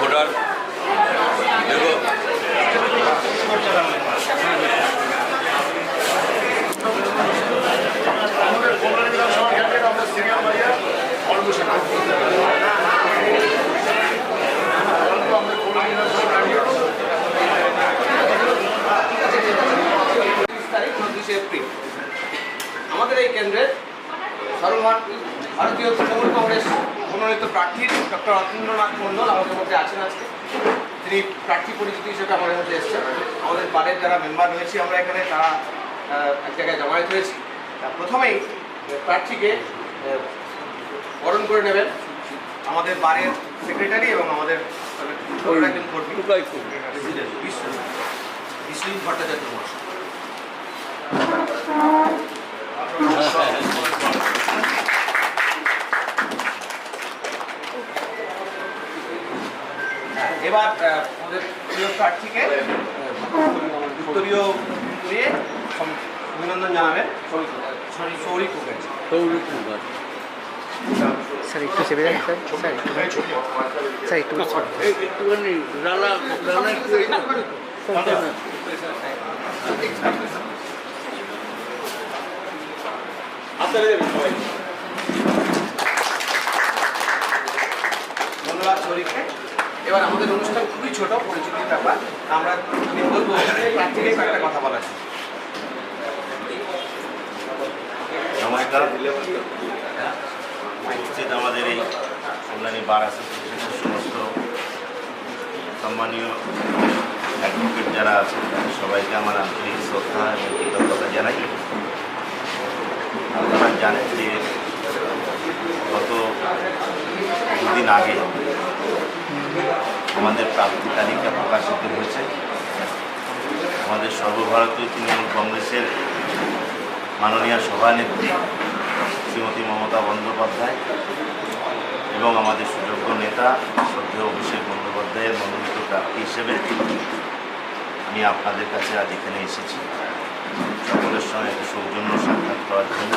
Voter দেখো April আমাদের এই কেন্দ্রে ভারতীয় তৃণমূল কংগ্রেস মনোনীত প্রার্থী ডক্টর অতীন্দ্রনাথ মণ্ডল আমাদের মধ্যে আছেন আজকে। তিনি প্রার্থী পরিচিতি হিসেবে আমাদের মধ্যে এসেছেন। আমাদের বারের যারা মেম্বার রয়েছি আমরা এখানে তারা এক জায়গায় জমায়েত হয়েছি। প্রথমেই প্রার্থীকে বরণ করে নেবেন আমাদের বারের সেক্রেটারি এবং আমাদের একজন কর্মী বিশ্বজিৎ ভট্টাচার্য মহাশয়। এবার আমাদের প্রিয় প্রার্থীকে উত্তরীয় দিয়ে অভিনন্দন জানাবেন সৌরিক মুখার্জি। স্যার একটু চেপে যান স্যার, স্যার একটু একটুখানি রানা ধন্যবাদ সৌরিককে। এবার আমাদের অনুষ্ঠান খুবই ছোট, পরিচিতির ব্যাপার। আমরা বলবো প্রার্থীকে একটা কথা বলা আছে। নমস্কার। উপস্থিত আমাদের এই কল্যাণী বার অ্যাসোসিয়েশনের সমস্ত সম্মানীয় অ্যাডভোকেট যারা আছেন সবাইকে আমার আন্তরিক শ্রদ্ধা এবং কৃতজ্ঞতা জানাই। আপনারা জানেন যে গত দুদিন আগে আমাদের প্রার্থী তালিকা প্রকাশিত হয়েছে। আমাদের সর্বভারতীয় তৃণমূল কংগ্রেসের মাননীয় সভানেত্রী শ্রীমতী মমতা বন্দ্যোপাধ্যায় এবং আমাদের সুযোগ্য নেতা শ্রদ্ধেয় অভিষেক বন্দ্যোপাধ্যায়ের মনোনীত প্রার্থী হিসেবে আমি আপনাদের কাছে আজ এখানে এসেছি সকলের সঙ্গে একটু সৌজন্য সাক্ষাৎ করার জন্য।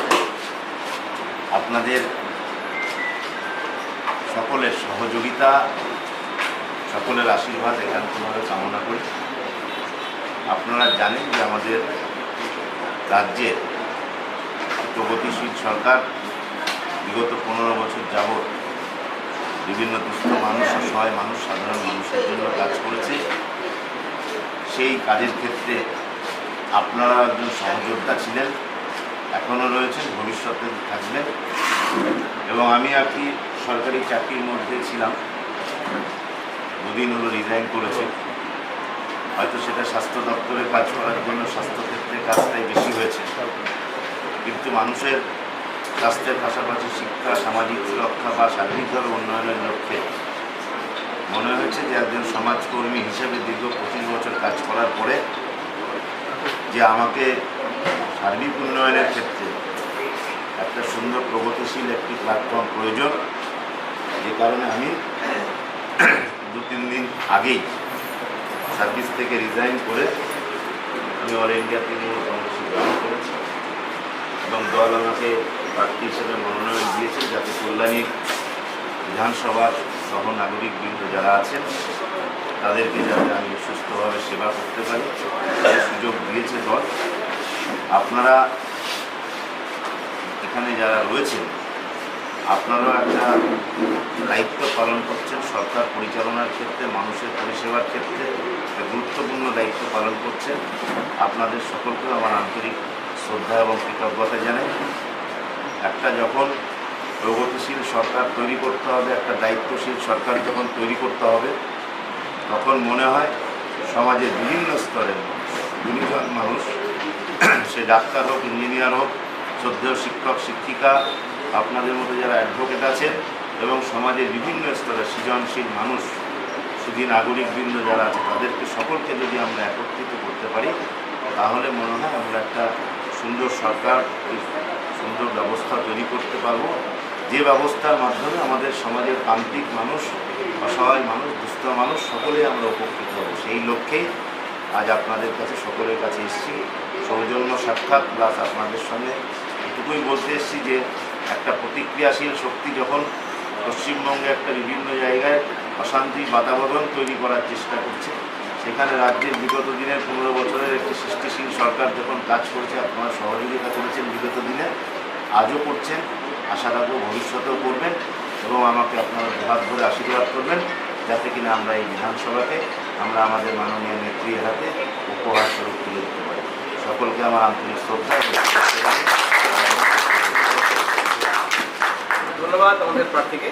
আপনাদের সকলের সহযোগিতা, সকলের আশীর্বাদ একান্তভাবে কামনা করি। আপনারা জানেন যে আমাদের রাজ্যের প্রগতিশীল সরকার বিগত 15 বছর যাবৎ বিভিন্ন দুস্থ মানুষ, অসহায় মানুষ, সাধারণ মানুষের জন্য কাজ করেছে। সেই কাজের ক্ষেত্রে আপনারা একজন সহযোদ্ধা ছিলেন, এখনও রয়েছেন, ভবিষ্যতে থাকবেন। এবং আমি আর কি সরকারি চাকরির মধ্যে ছিলাম, দুদিন হলো রিজাইন করেছি। হয়তো সেটা স্বাস্থ্য দপ্তরে কাজ করার জন্য স্বাস্থ্যক্ষেত্রে কাজটাই বেশি হয়েছে, কিন্তু মানুষের স্বাস্থ্যের পাশাপাশি শিক্ষা, সামাজিক সুরক্ষা বা সার্বিকভাবে উন্নয়নের লক্ষ্যে মনে হয়েছে যে একজন সমাজকর্মী হিসেবে দীর্ঘ 25 বছর কাজ করার পরে যে আমাকে সার্বিক উন্নয়নের ক্ষেত্রে একটা সুন্দর প্রগতিশীল একটি প্ল্যাটফর্ম প্রয়োজন। যে কারণে আমি 2-3 দিন আগেই সার্ভিস থেকে রিজাইন করে আমি অল ইন্ডিয়া তৃণমূল কংগ্রেসে জয়েন করেছি এবং দল আমাকে প্রার্থী হিসেবে মনোনয়ন দিয়েছে যাতে কল্যাণীর বিধানসভার সহ নাগরিকবৃন্দ যারা আছেন তাদেরকে যাতে আমি সুস্থভাবে সেবা করতে পারি সেই সুযোগ দিয়েছে দল। আপনারা এখানে যারা রয়েছেন আপনারাও একটা দায়িত্ব পালন করছেন, সরকার পরিচালনার ক্ষেত্রে, মানুষের পরিষেবার ক্ষেত্রে একটা গুরুত্বপূর্ণ দায়িত্ব পালন করছেন। আপনাদের সকলকে আমার আন্তরিক শ্রদ্ধা এবং কৃতজ্ঞতা জানাই। একটা যখন প্রগতিশীল সরকার তৈরি করতে হবে, একটা দায়িত্বশীল সরকার যখন তৈরি করতে হবে, তখন মনে হয় সমাজের বিভিন্ন স্তরের গুণীজন মানুষ, সে ডাক্তার হোক, ইঞ্জিনিয়ার হোক, শ্রদ্ধেয় শিক্ষক শিক্ষিকা, আপনাদের মধ্যে যারা অ্যাডভোকেট আছেন এবং সমাজের বিভিন্ন স্তরের সৃজনশীল মানুষ, শুধু নাগরিকবৃন্দ যারা আছে তাদেরকে সকলকে যদি আমরা একত্রিত করতে পারি তাহলে মনে হয় আমরা একটা সুন্দর সরকার, সুন্দর ব্যবস্থা তৈরি করতে পারবো, যে ব্যবস্থার মাধ্যমে আমাদের সমাজের প্রান্তিক মানুষ, অসহায় মানুষ, দুস্থ মানুষ সকলেই আমরা উপকৃত হব। সেই লক্ষ্যেই আজ আপনাদের কাছে সকলের কাছে এসেছি। সৌজন্য সাক্ষাৎ প্লাস আপনাদের সঙ্গে এটুকুই বলতে এসেছি যে একটা প্রতিক্রিয়াশীল শক্তি যখন পশ্চিমবঙ্গে একটা বিভিন্ন জায়গায় অশান্তি বাতাবরণ তৈরি করার চেষ্টা করছে, সেখানে রাজ্যের বিগত দিনের 15 বছরের একটি সৃষ্টিশীল সরকার যখন কাজ করছে, আপনারা সহযোগিতা করেছেন বিগত দিনে, আজও করছেন, আশা রাখবো ভবিষ্যতেও করবেন এবং আমাকে আপনারা হাত ধরে আশীর্বাদ করবেন যাতে কিনা আমরা এই বিধানসভাকে আমরা আমাদের মাননীয় নেত্রীর হাতে উপহার স্বরূপ তুলে দিতে পারি। সকলকে আমার আন্তরিক শ্রদ্ধা এবং শুভেচ্ছা জানিয়ে ধন্যবাদ আমাদের প্রার্থীকে।